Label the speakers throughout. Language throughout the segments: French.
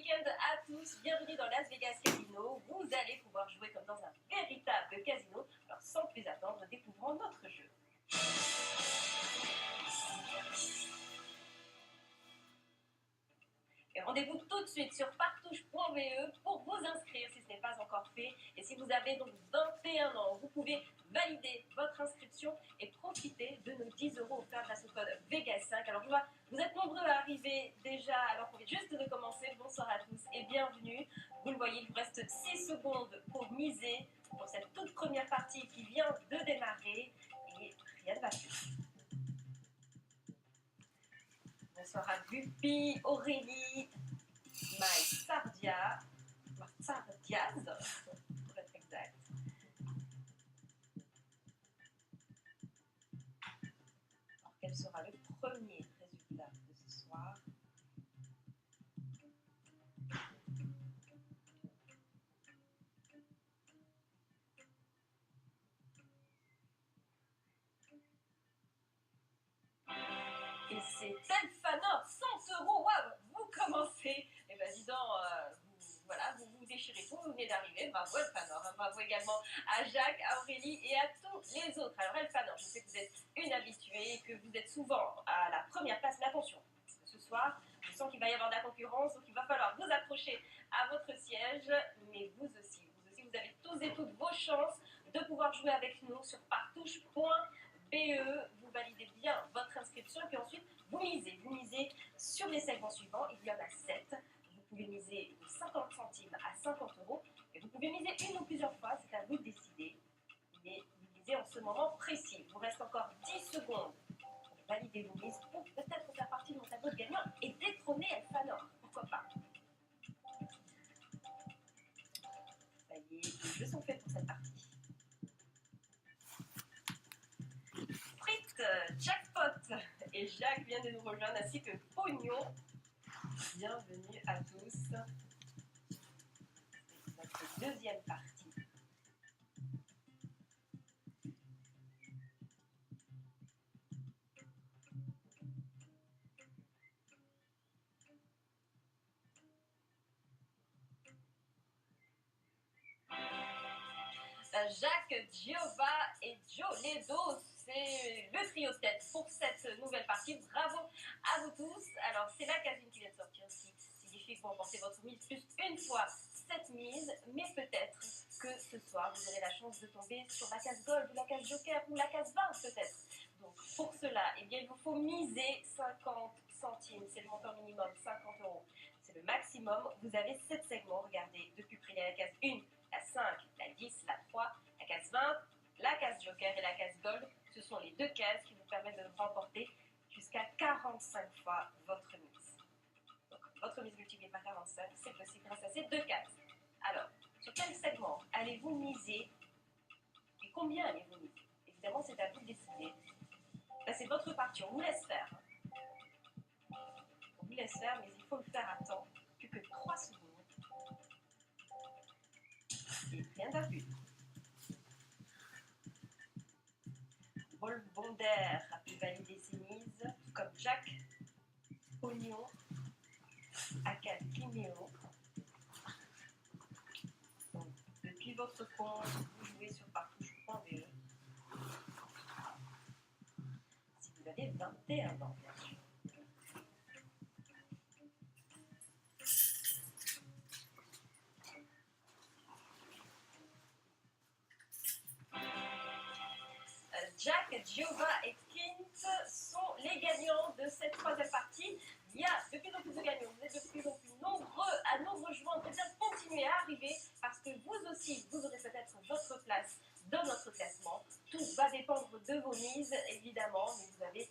Speaker 1: week-end à tous, bienvenue dans Las Vegas Casino. Vous allez pouvoir jouer comme dans un véritable casino. Alors sans plus attendre, découvrons notre jeu. Et rendez-vous tout de suite sur partouche.be pour vous inscrire si ce n'est pas encore fait. Et si vous avez donc 21 ans, vous pouvez valider votre inscription et profiter de nos 10 € offerts grâce au code VEGAS5. Alors je vois, vous êtes nombreux à arriver déjà alors qu'on vient juste de commencer. Bonsoir à tous et bienvenue. Vous le voyez, il vous reste 6 secondes pour miser pour cette toute première partie qui vient de démarrer et rien ne va plus. Bonsoir à Bupi, Aurélie, Sardiaz, pour être exact. Alors, quel sera le premier résultat de ce soir? Et c'est Elfanor, 100 €, waouh, vous commencez. Et bien dis donc, vous vous déchirez tout, vous venez d'arriver, bravo Elfanor, hein, bravo également à Jacques, à Aurélie et à tous les autres. Alors Elfanor, je sais que vous êtes une habituée, que vous êtes souvent à la première place, mais attention, parce que ce soir, je sens qu'il va y avoir de la concurrence, donc il va falloir vous accrocher à votre siège, mais vous aussi, vous avez tous et toutes vos chances de pouvoir jouer avec nous sur partouche.be. Vous validez bien votre inscription, puis ensuite vous misez sur les segments suivants. Il y en a 7. Vous pouvez miser de 50 centimes à 50 €. Et vous pouvez miser une ou plusieurs fois, c'est à vous de décider. Mais vous misez en ce moment précis. Il vous reste encore 10 secondes pour valider vos mises, pour peut-être faire partie de mon tableau de gagnant et détrôner Elfanor. Pourquoi pas? Ça y est, les jeux sont faits pour cette partie. Jackpot et Jacques vient de nous rejoindre ainsi que Pognon. Bienvenue à tous. C'est notre deuxième partie. Jacques, Giova et Joe, les deux, c'est le trio tête pour cette nouvelle partie. Bravo à vous tous. Alors, c'est la casine qui vient de sortir aussi. Signifie que vous remportez votre mise plus une fois cette mise, mais peut-être que ce soir, vous aurez la chance de tomber sur la case gold ou la case joker ou la case 20 peut-être. Donc, pour cela, eh bien, il vous faut miser 50 centimes. C'est le montant minimum, 50 €. C'est le maximum. Vous avez 7 segments. Regardez, depuis près de la case 1, la 5, la 10, la 3, la case 20, la case joker et la case gold. Ce sont les deux cases qui vous permettent de remporter jusqu'à 45 fois votre mise. Donc, votre mise multipliée par 45, c'est possible grâce à ces deux cases. Alors, sur quel segment allez-vous miser et combien allez-vous miser? Évidemment, c'est à vous de décider. Là, c'est votre partie, on vous laisse faire. On vous laisse faire, mais il faut le faire à temps. Plus que 3 secondes. Et rien d'abus. Paul Bonder a pu valider ses mises, tout comme Jacques, Oignon, Akal Kiméo. Donc, depuis votre compte, vous jouez sur partouche.be. Si vous avez 21 ans, bien sûr. Jack, Giova et Kint sont les gagnants de cette troisième partie. Il y a de plus en plus de gagnants, vous êtes de plus en plus nombreux à nous rejoindre. Et bien continuez à arriver parce que vous aussi, vous aurez peut-être votre place dans notre classement. Tout va dépendre de vos mises, évidemment, mais vous avez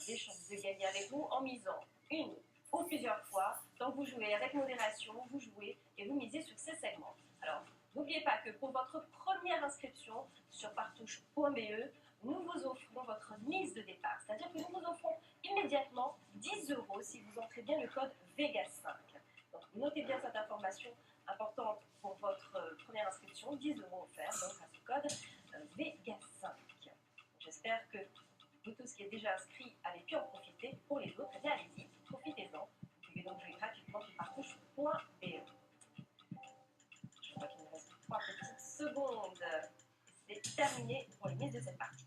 Speaker 1: des chances de gagner avec nous en misant une ou plusieurs fois. Donc vous jouez avec modération, vous jouez et vous misez sur ces segments. Alors, n'oubliez pas que pour votre première inscription sur partouche.be, nous vous offrons votre mise de départ. C'est-à-dire que nous vous offrons immédiatement 10 € si vous entrez bien le code VEGAS5. Donc notez bien cette information importante pour votre première inscription, 10 € offerts donc à ce code VEGAS5. J'espère que vous tous qui êtes déjà inscrits avez pu en profiter. Pour les autres, eh bien allez-y, profitez-en. Vous pouvez donc jouer gratuitement sur partouche.be. terminé pour les mises de cette partie.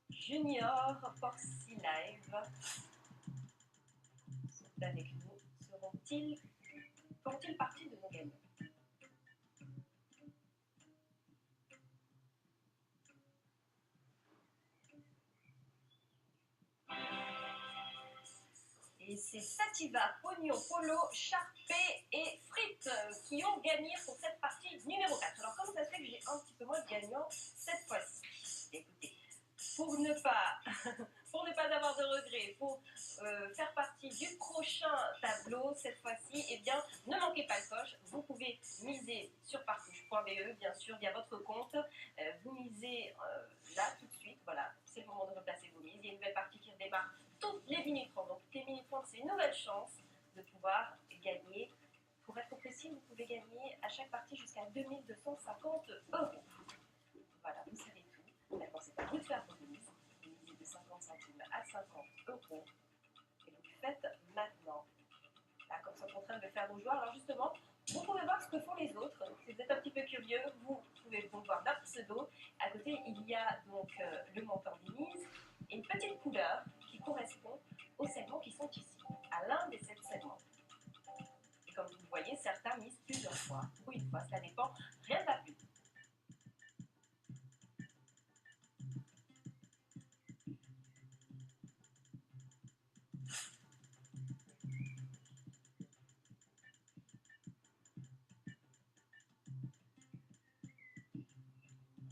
Speaker 1: Junior, Porcy Live sont avec nous. Feront-ils partie de nos gagnants? Et c'est Sativa, Pognon, Polo, Charpé et Frites qui ont gagné pour cette partie numéro 4. Alors comment ça se fait que j'ai un petit peu moins de gagnants cette fois-ci? Écoutez, pour ne pas avoir de regrets, pour faire partie du prochain tableau cette fois-ci, eh bien, ne manquez pas le coche. Vous pouvez miser sur partouche.be, bien sûr, via votre compte. Vous misez là tout de suite. Voilà, c'est le moment de replacer vos mises. Il y a une nouvelle partie qui redémarre toutes les minutes 30. Donc, toutes les minutes 30, c'est une nouvelle chance de pouvoir gagner. Pour être précis, vous pouvez gagner à chaque partie jusqu'à 2250 €. Voilà, vous savez tout. Maintenant, c'est à vous de faire vos mises. Vous misez de 50 centimes à 50 €. Et vous le faites maintenant. Là, comme ça, on est en train de le faire nos joueurs. Alors, justement, vous pouvez voir ce que font les autres. Si vous êtes un petit peu curieux, vous pouvez donc voir leur pseudo. À côté, il y a donc le montant des mises et une petite couleur qui correspond aux segments qui sont ici, à l'un des 7 segments. Et comme vous le voyez, certains misent plusieurs fois ou une fois, ça dépend, rien n'a plus.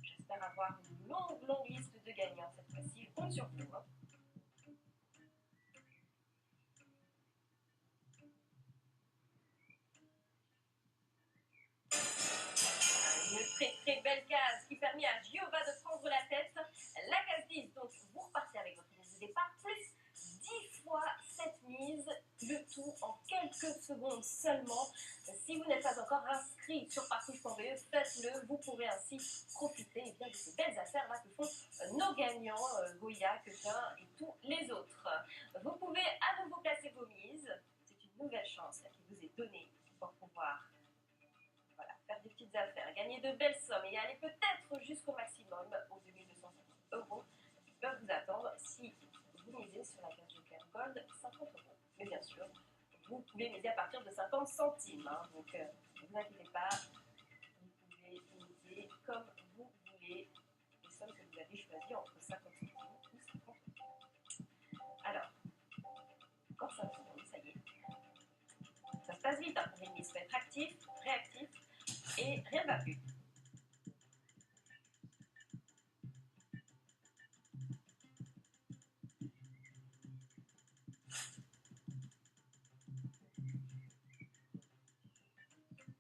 Speaker 1: J'espère avoir une longue liste de gagnants cette fois-ci. Je compte sur vous. Une très belle case qui permet à Giova de prendre la tête. La case 10, donc vous repartez avec votre mise de départ, plus 10 fois cette mise, le tout en quelques secondes seulement. Si vous n'êtes pas encore inscrit sur partouche.be, faites-le, vous pourrez ainsi profiter eh bien, de ces belles affaires là que font nos gagnants, Goya, Quetin et tous les autres. Vous pouvez à nouveau placer vos mises, c'est une nouvelle chance qui vous est donnée pour pouvoir faire des petites affaires, gagner de belles sommes et aller peut-être jusqu'au maximum, aux 2250 € qui peuvent vous attendre si vous misez sur la case Joker Gold 50 €. Mais bien sûr, vous pouvez miser à partir de 50 centimes. Donc, ne vous inquiétez pas, vous pouvez miser comme vous voulez les sommes que vous avez choisies entre 50 centimes ou 50 €. Alors, encore 5 secondes, ça y est. Ça se passe vite pour une mise, il faut être actif, réactif. Et rien ne va plus.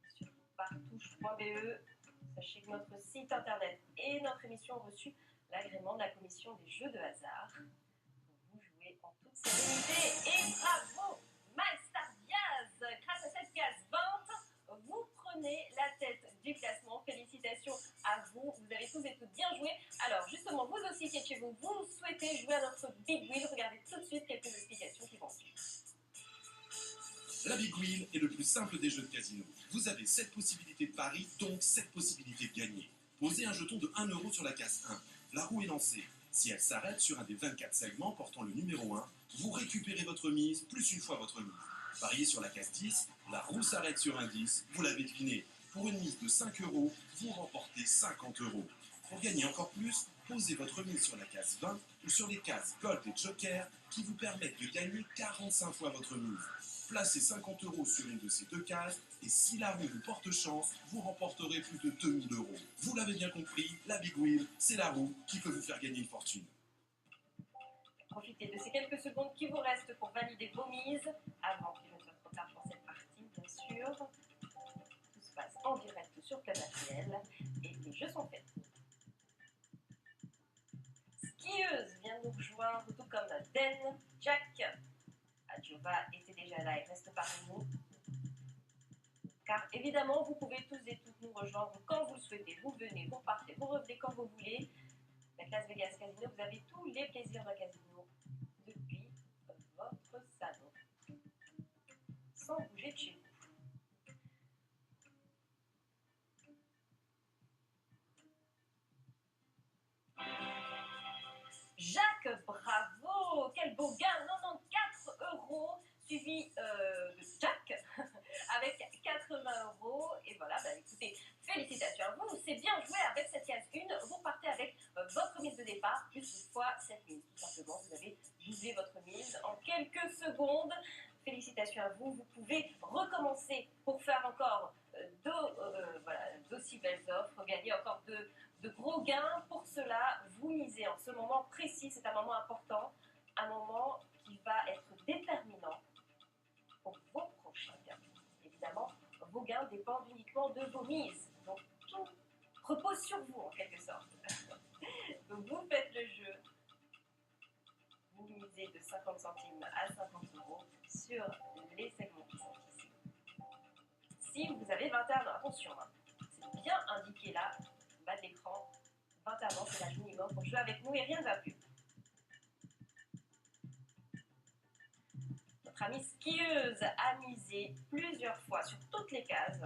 Speaker 1: Sur partouche.be, sachez que notre site internet et notre émission ont reçu l'agrément de la commission des jeux de hasard. Vous jouez en toute sérénité et bravo MyStar Diaz. Grâce à cette case 20, vous prenez la tête du classement. Félicitations à vous. Vous avez tous et toutes bien joué. Alors justement, vous aussi qui êtes chez vous, vous souhaitez jouer à notre Big Wheel. Regardez tout de suite quelques explications qui vont suivre.
Speaker 2: La Big Wheel est le plus simple des jeux de casino. Vous avez 7 possibilités de pari, donc 7 possibilités de gagner. Posez un jeton de 1 € sur la case 1. La roue est lancée. Si elle s'arrête sur un des 24 segments portant le numéro 1, vous récupérez votre mise plus une fois votre mise. Pariez sur la case 10, la roue s'arrête sur un 10, vous l'avez deviné. Pour une mise de 5 €, vous remportez 50 €. Pour gagner encore plus, posez votre mise sur la case 20 ou sur les cases Gold et Joker qui vous permettent de gagner 45 fois votre mise. Placez 50 € sur une de ces deux cases et si la roue vous porte chance, vous remporterez plus de 2000 €. Vous l'avez bien compris, la Big Wheel, c'est la roue qui peut vous faire gagner une fortune.
Speaker 1: Profitez de ces quelques secondes qui vous restent pour valider vos mises avant qu'il ne soit trop tard pour cette partie, bien sûr. Tout se passe en direct sur Club ATL et les jeux sont faits. Skieuse vient nous rejoindre, tout comme Den, Jack. Adjova était déjà là et reste parmi nous. Car évidemment, vous pouvez tous et toutes nous rejoindre quand vous le souhaitez. Vous venez, vous partez, vous revenez quand vous voulez. La classe Vegas Casino, vous avez tous les plaisirs d'un casino depuis votre salon. Sans bouger de chez vous. secondes. Félicitations à vous, vous pouvez recommencer pour faire encore d'aussi belles offres, gagner encore de gros gains. Pour cela, vous misez en ce moment précis, c'est un moment important, un moment qui va être déterminant pour vos prochains gains. Évidemment, vos gains dépendent uniquement de vos mises, donc tout repose sur vous en quelque sorte. Donc vous faites le jeu, vous misez de 50 centimes à 50 euros sur les segments qui sont ici. Si vous avez 21 ans, attention, hein, c'est bien indiqué là, en bas de l'écran, 21 ans c'est l'âge minimum pour jouer avec nous et rien ne va plus. Notre amie skieuse a misé plusieurs fois sur toutes les cases.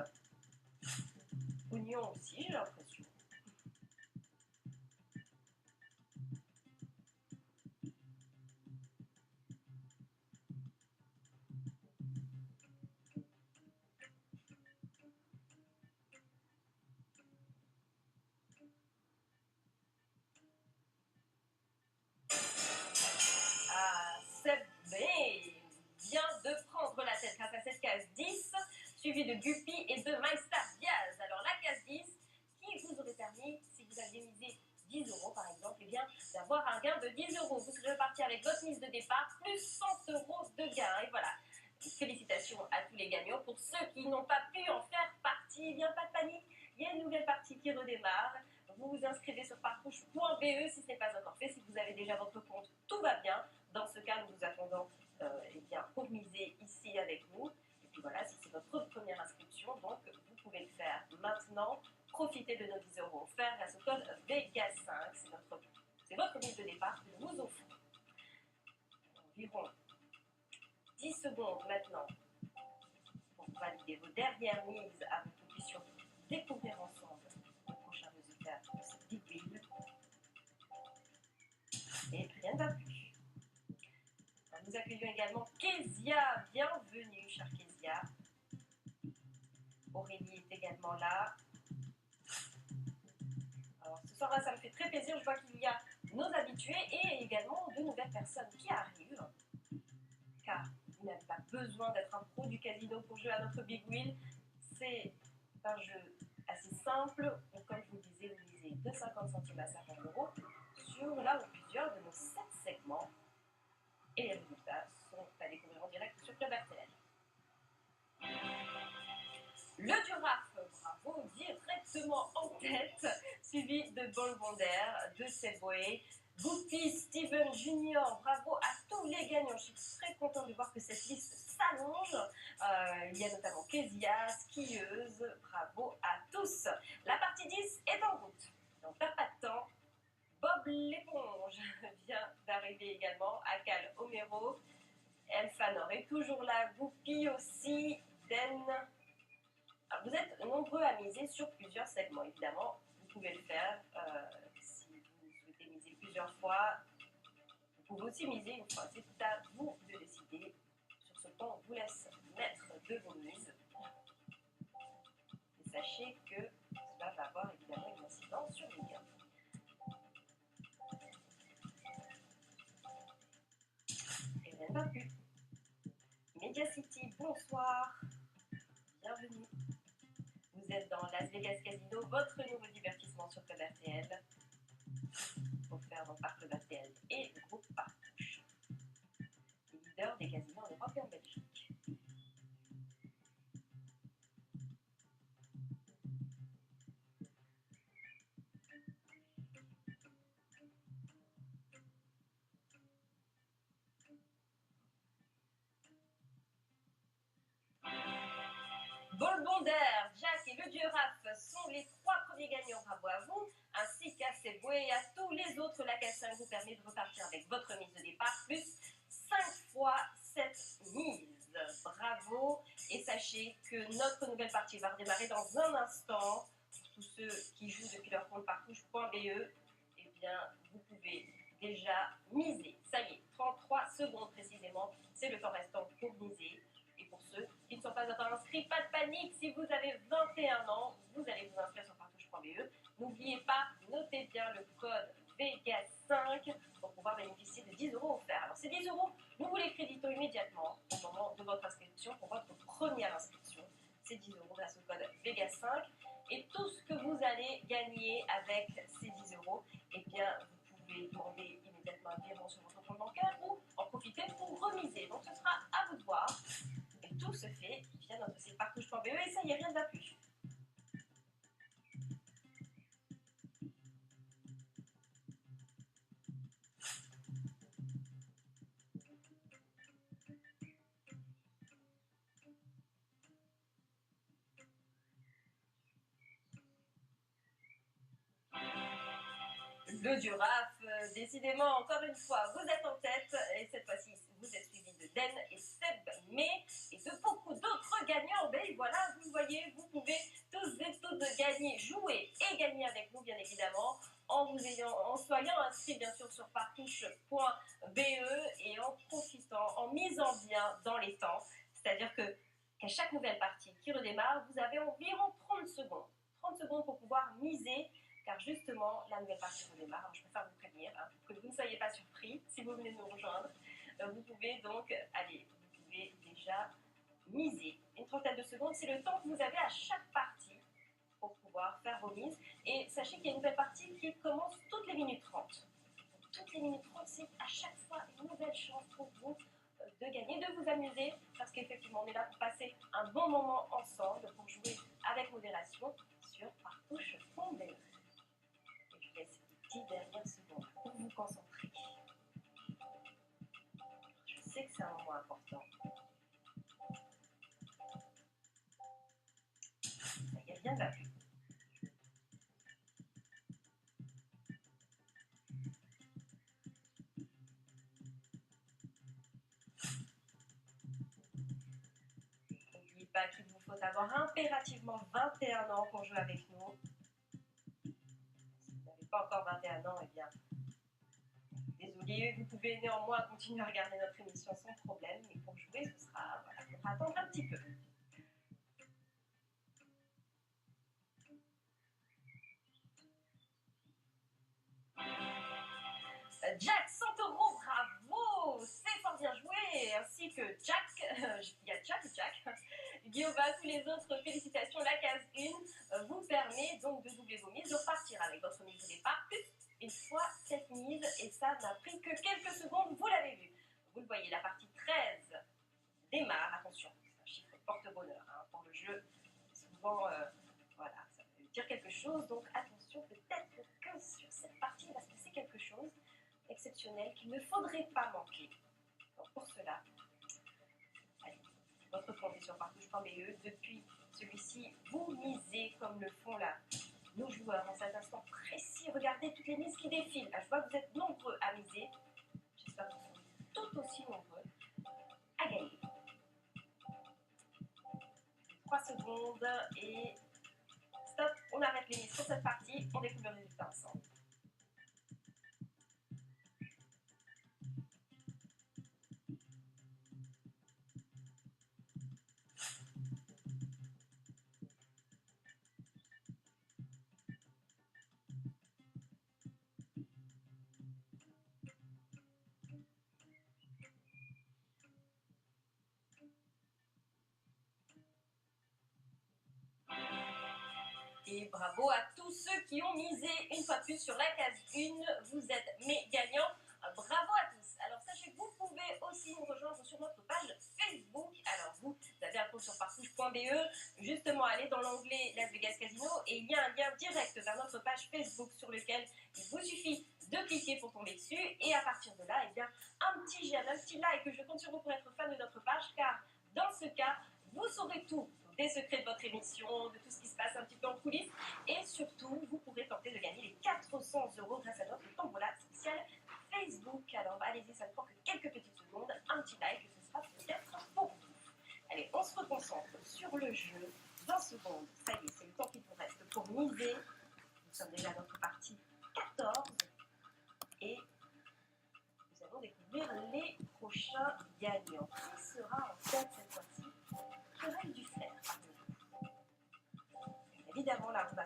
Speaker 1: Oignon aussi, j'ai l'impression. Ah, c'est bien de prendre la tête grâce à cette case 10, suivie de Guppy et de MyStar Diaz. Alors la case 10, qui vous aurait permis, si vous aviez misé 10 euros par exemple, eh bien d'avoir un gain de 10 euros. Vous serez reparti avec votre mise de départ, plus 100 euros de gain. Et voilà, félicitations à tous les gagnants. Pour ceux qui n'ont pas pu en faire partie, eh bien pas de panique, il y a une nouvelle partie qui redémarre. Vous vous inscrivez sur partouche.be si ce n'est pas encore fait. Si vous avez déjà votre compte, tout va bien. Dans ce cas, nous vous attendons pour miser ici avec vous. Et puis voilà, si c'est votre première inscription, donc vous pouvez le faire maintenant. Profitez de nos 10 euros offerts grâce au code VEGAS5. C'est votre mise de départ que nous vous offrons. Environ 10 secondes maintenant pour valider vos dernières mises avant que nous puissions découvrir ensemble le prochain résultat de cette big wheel. Et rien ne va plus. Nous accueillons également Kezia. Bienvenue, chère Kezia. Aurélie est également là. Alors, ce soir-là, ça me fait très plaisir. Je vois qu'il y a nos habitués et également de nouvelles personnes qui arrivent. Car vous n'avez pas besoin d'être un pro du casino pour jouer à notre Big Wheel. C'est un jeu assez simple. Donc, comme je vous le disais, vous misez de 50 centimes à 50 euros sur là ou plusieurs de nos 7 segments. Et les résultats sont à découvrir en direct sur Club RTL. Le Duraf, bravo, directement en tête, suivi de Bolbonder, de Sebway, Goupy, Steven Junior, bravo à tous les gagnants. Je suis très contente de voir que cette liste s'allonge. Il y a notamment Kezia, skieuse, bravo à tous. La partie 10 est en route. On ne perd pas de temps. Bob l'éponge vient d'arriver également, Akal Homero, Elfanor est toujours là, Goupy aussi, Den. Alors vous êtes nombreux à miser sur plusieurs segments, évidemment, vous pouvez le faire si vous souhaitez miser plusieurs fois. Vous pouvez aussi miser une fois, c'est tout à vous de décider. Sur ce point, on vous laisse mettre de vos mises. Et sachez que cela va avoir évidemment une incidence sur les gains. Et rien ne plus. Media City, bonsoir. Bienvenue. Vous êtes dans Las Vegas Casino, votre nouveau divertissement sur Club RTL. Offert donc par Club RTL et le groupe Partouche. Les leaders des casinos en Europe et en Belgique. Bolbonder, Jack et le Duraf sont les 3 premiers gagnants, bravo à vous, ainsi qu'à Seboué et à tous les autres. La case 5 vous permet de repartir avec votre mise de départ, plus 5 fois cette mise. Bravo, et sachez que notre nouvelle partie va redémarrer dans un instant. Pour tous ceux qui jouent depuis leur compte partouche.be, eh bien, vous pouvez déjà miser. Ça y est, 33 secondes précisément, c'est le temps restant pour miser. Et pour ceux qui ne sont pas encore inscrits, pas de panique, si vous avez 21 ans, vous allez vous inscrire sur partouche.be. N'oubliez pas, notez bien le code Vegas 5 pour pouvoir bénéficier de 10 € offerts. Alors ces 10 €, nous vous les créditons immédiatement au moment de votre inscription pour votre première inscription. C'est 10 € grâce au code Vegas 5. Et tout ce que vous allez gagner avec ces 10 €, eh bien, vous pouvez demander immédiatement un virement sur votre compte bancaire ou en profiter pour remiser. Donc ce sera à vous de voir. Et tout se fait via notre site partouche.be et ça y est, rien ne va plus. Le Duraf, décidément, encore une fois, vous êtes en tête. Et cette fois-ci, vous êtes suivi de Den et Seb May et de beaucoup d'autres gagnants. Ben voilà, vous le voyez, vous pouvez tous et toutes gagner, jouer et gagner avec nous, bien évidemment, en soyant inscrits, bien sûr, sur partouche.be et en profitant, en misant bien dans les temps. C'est-à-dire qu'à chaque nouvelle partie qui redémarre, vous avez environ 30 secondes. 30 secondes pour pouvoir miser. Car justement, la nouvelle partie redémarre. Alors, je préfère vous prévenir pour que vous ne soyez pas surpris si vous venez nous rejoindre. Vous pouvez donc, vous pouvez déjà miser. Une trentaine de secondes, c'est le temps que vous avez à chaque partie pour pouvoir faire vos mises. Et sachez qu'il y a une nouvelle partie qui commence toutes les minutes 30. Donc, toutes les minutes 30, c'est à chaque fois une nouvelle chance pour vous de gagner, de vous amuser, parce qu'effectivement, on est là pour passer un bon moment ensemble, pour jouer avec modération sur partouche.be. 10 dernières secondes pour vous concentrer. Je sais que c'est un moment important. Ça y est, rien ne va plus. N'oubliez pas qu'il vous faut avoir impérativement 21 ans pour jouer avec nous. Si vous n'avez pas encore 21 ans, eh bien, désolé, vous pouvez néanmoins continuer à regarder notre émission sans problème, mais pour jouer, ce sera, voilà, il faudra attendre un petit peu. Jack, 100 €, bravo, c'est fort bien joué, ainsi que Jack, il y a Jack, Guillaume, tous les autres, félicitations. La case 1 vous permet donc de doubler vos mises, de repartir avec votre mise de départ, plus une fois cette mise, et ça n'a pris que quelques secondes, vous l'avez vu. Vous le voyez, la partie 13 démarre, attention, c'est un chiffre porte-bonheur pour le jeu, souvent, voilà, ça veut dire quelque chose, donc attention, peut-être que sur cette partie, il va se passer quelque chose exceptionnel qu'il ne faudrait pas manquer. Donc pour cela, allez, votre compte est sur partouche.be. Depuis celui-ci, vous misez comme le font là nos joueurs en cet instant précis. Regardez toutes les mises qui défilent. Là, je vois que vous êtes nombreux à miser. J'espère que vous serez tout aussi nombreux à gagner. 3 secondes et stop, on arrête les mises sur cette partie. On découvre le résultat ensemble. Et bravo à tous ceux qui ont misé une fois de plus sur la case 1. Vous êtes mes gagnants. Bravo à tous. Alors sachez que vous pouvez aussi nous rejoindre sur notre page Facebook. Alors vous avez un compte sur partouche.be. Justement, allez dans l'onglet Las Vegas Casino et il y a un lien direct vers notre page Facebook sur lequel il vous suffit de cliquer pour tomber dessus. Et à partir de là, eh bien, un petit j'aime, un petit like. Je compte sur vous pour être fan de notre page car dans ce cas, vous saurez tout des secrets de votre émission, de tout ce qui se passe un petit peu en coulisses. Et surtout, vous pourrez tenter de gagner les 400 € grâce à notre tombola spéciale Facebook. Alors allez-y, ça ne prend que quelques petites secondes. Un petit like, ce sera peut-être pour vous. Allez, on se reconcentre sur le jeu. 20 secondes, ça y est, c'est le temps qu'il vous reste pour miser. Nous sommes déjà à notre partie 14. Et nous allons découvrir les prochains gagnants. Qui sera en tête cette fois-ci? Qui aurait du flair parmi vous? Évidemment, là, on va